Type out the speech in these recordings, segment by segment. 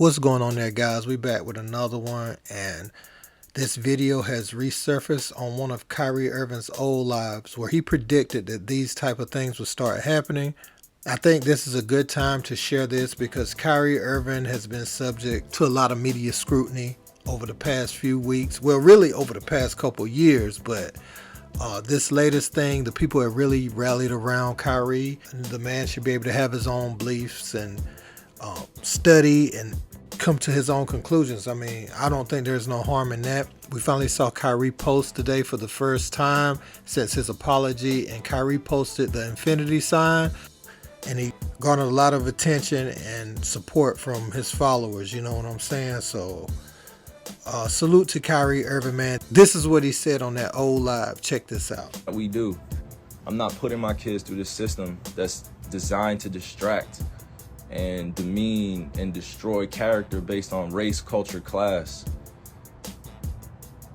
What's going on there, guys? We back with another one, and this video has resurfaced on one of Kyrie Irving's old lives where he predicted that these type of things would start happening. I think this is a good time to share this because Kyrie Irving has been subject to a lot of media scrutiny over the past few weeks. Well, really over the past couple years, but this latest thing, the people have really rallied around Kyrie. The man should be able to have his own beliefs and study and come to his own conclusions. I mean, I don't think there's no harm in that. We finally saw Kyrie post today for the first time since his apology, and Kyrie posted the infinity sign, and he garnered a lot of attention and support from his followers, you know what I'm saying? So salute to Kyrie Irving, man. This is what he said on that old live. Check this out. We do. I'm not putting my kids through this system that's designed to distract and demean and destroy character based on race, culture, class.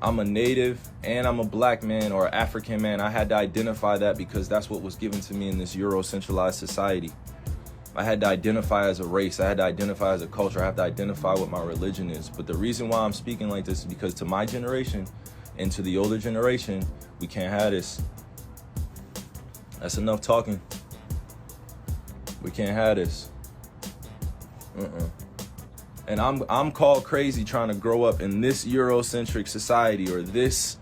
I'm a native and I'm a black man or African man. I had to identify that because that's what was given to me in this Euro-centralized society. I had to identify as a race. I had to identify as a culture. I have to identify what my religion is. But the reason why I'm speaking like this is because to my generation and to the older generation, we can't have this. That's enough talking. We can't have this. And I'm called crazy trying to grow up in this Eurocentric society, or this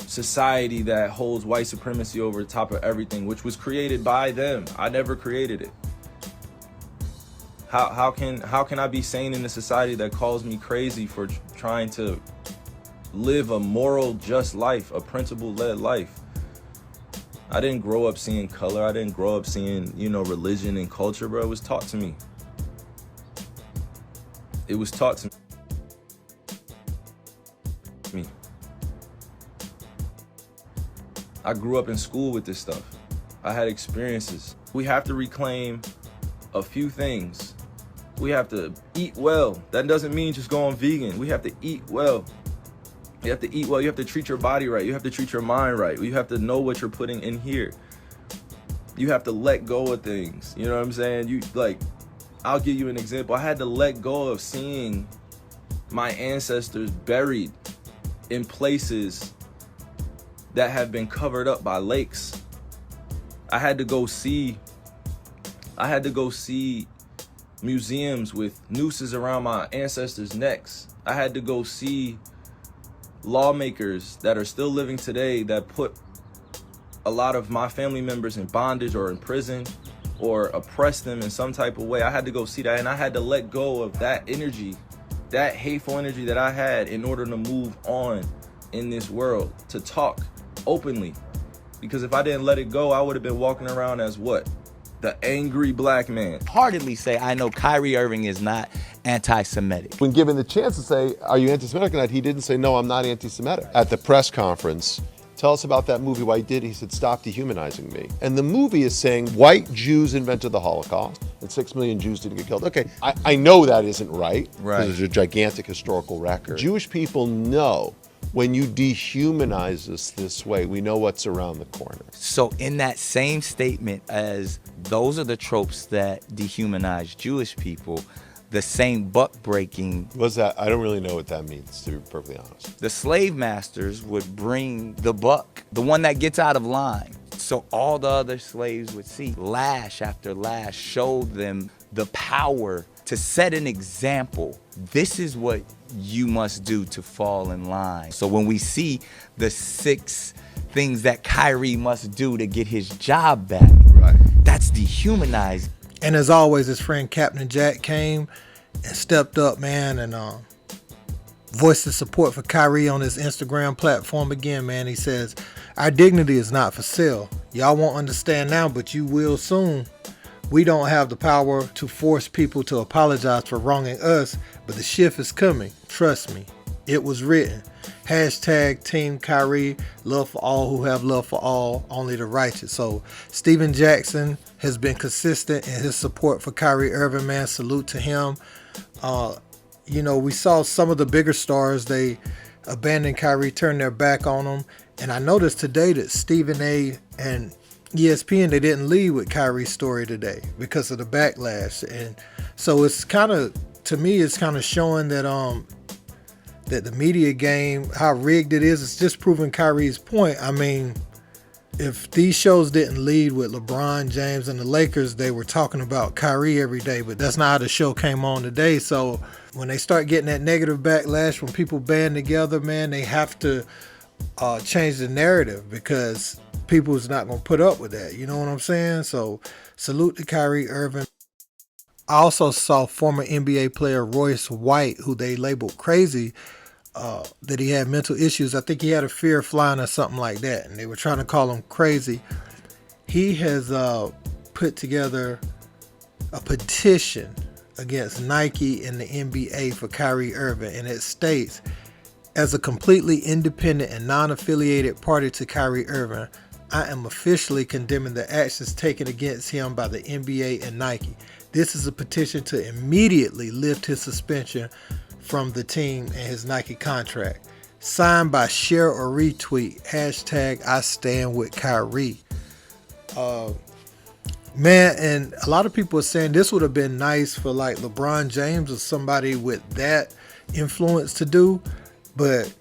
society that holds white supremacy over the top of everything, which was created by them. I never created it. How can I be sane in a society that calls me crazy for trying to live a moral, just life, a principle-led life? I didn't grow up seeing color. I didn't grow up seeing, religion and culture, bro. It was taught to me. It was taught to me. I grew up in school with this stuff. I had experiences. We have to reclaim a few things. We have to eat well. That doesn't mean just going vegan. We have to eat well. You have to eat well. You have to treat your body right. You have to treat your mind right. You have to know what you're putting in here. You have to let go of things. You know what I'm saying? I'll give you an example. I had to let go of seeing my ancestors buried in places that have been covered up by lakes. I had to go see museums with nooses around my ancestors' necks. I had to go see lawmakers that are still living today that put a lot of my family members in bondage or in prison or oppress them in some type of way. I had to go see that, and I had to let go of that energy, that hateful energy that I had in order to move on in this world, to talk openly. Because if I didn't let it go, I would have been walking around as what? The angry black man. Heartedly say, I know Kyrie Irving is not anti-Semitic. When given the chance to say, are you anti-Semitic or not, he didn't say, no, I'm not anti-Semitic. At the press conference, tell us about that movie, why he did. He said, stop dehumanizing me. And the movie is saying white Jews invented the Holocaust and 6 million Jews didn't get killed. Okay, I know that isn't right. Right. There's a gigantic historical record. Jewish people know when you dehumanize us this way, we know what's around the corner. So in that same statement as those are the tropes that dehumanize Jewish people, the same buck breaking. What's that? I don't really know what that means, to be perfectly honest. The slave masters would bring the buck, the one that gets out of line. So all the other slaves would see lash after lash, showed them the power to set an example. This is what you must do to fall in line. So when we see the 6 things that Kyrie must do to get his job back, Right. That's dehumanized. And as always, his friend Captain Jack came and stepped up, man, and voiced his support for Kyrie on his Instagram platform again, man. He says, our dignity is not for sale. Y'all won't understand now, but you will soon. We don't have the power to force people to apologize for wronging us, but the shift is coming. Trust me. It was written. Hashtag Team Kyrie, love for all who have love for all, only the righteous. So Steven Jackson has been consistent in his support for Kyrie Irving, man. Salute to him. We saw some of the bigger stars, they abandoned Kyrie, turned their back on him. And I noticed today that Stephen A. and ESPN, they didn't lead with Kyrie's story today because of the backlash. And so it's kind of to me, it's kind of showing that the media game, how rigged it is. It's just proving Kyrie's point. I mean, if these shows didn't lead with LeBron James and the Lakers, they were talking about Kyrie every day, but that's not how the show came on today. So when they start getting that negative backlash when people band together, man, they have to change the narrative, because people's not going to put up with that. You know what I'm saying? So salute to Kyrie Irving. I also saw former NBA player Royce White, who they labeled crazy, that he had mental issues. I think he had a fear of flying or something like that, and they were trying to call him crazy. He has put together a petition against Nike and the NBA for Kyrie Irving, and it states, as a completely independent and non-affiliated party to Kyrie Irving, I am officially condemning the actions taken against him by the NBA and Nike. This is a petition to immediately lift his suspension from the team and his Nike contract. Signed by share or retweet, hashtag I stand with Kyrie. Man, and a lot of people are saying this would have been nice for like LeBron James or somebody with that influence to do, but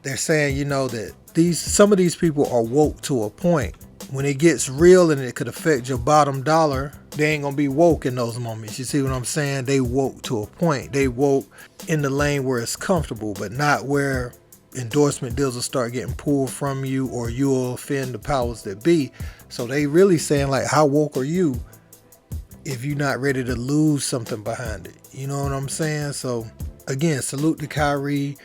they're saying, you know, that some of these people are woke to a point. When it gets real and it could affect your bottom dollar, they ain't gonna be woke in those moments. You see what I'm saying? They woke to a point. They woke in the lane where it's comfortable, but not where endorsement deals will start getting pulled from you or you'll offend the powers that be. So they really saying, like, how woke are you if you're not ready to lose something behind it? You know what I'm saying? So again, salute to Kyrie.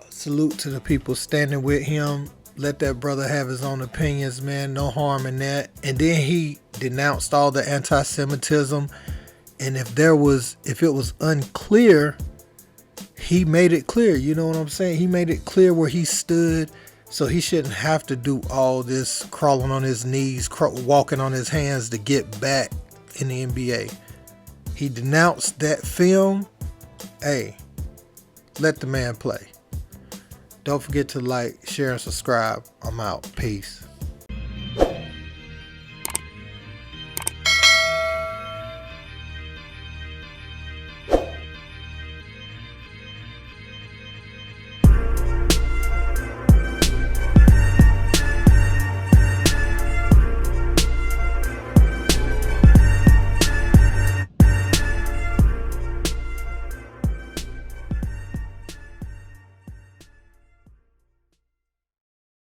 Salute to the people standing with him. Let that brother have his own opinions, man. No harm in that. And then he denounced all the anti-Semitism. And if it was unclear, he made it clear. You know what I'm saying? He made it clear where he stood. So he shouldn't have to do all this crawling on his knees, walking on his hands to get back in the NBA. He denounced that film. Hey, let the man play. Don't forget to like, share, and subscribe. I'm out. Peace.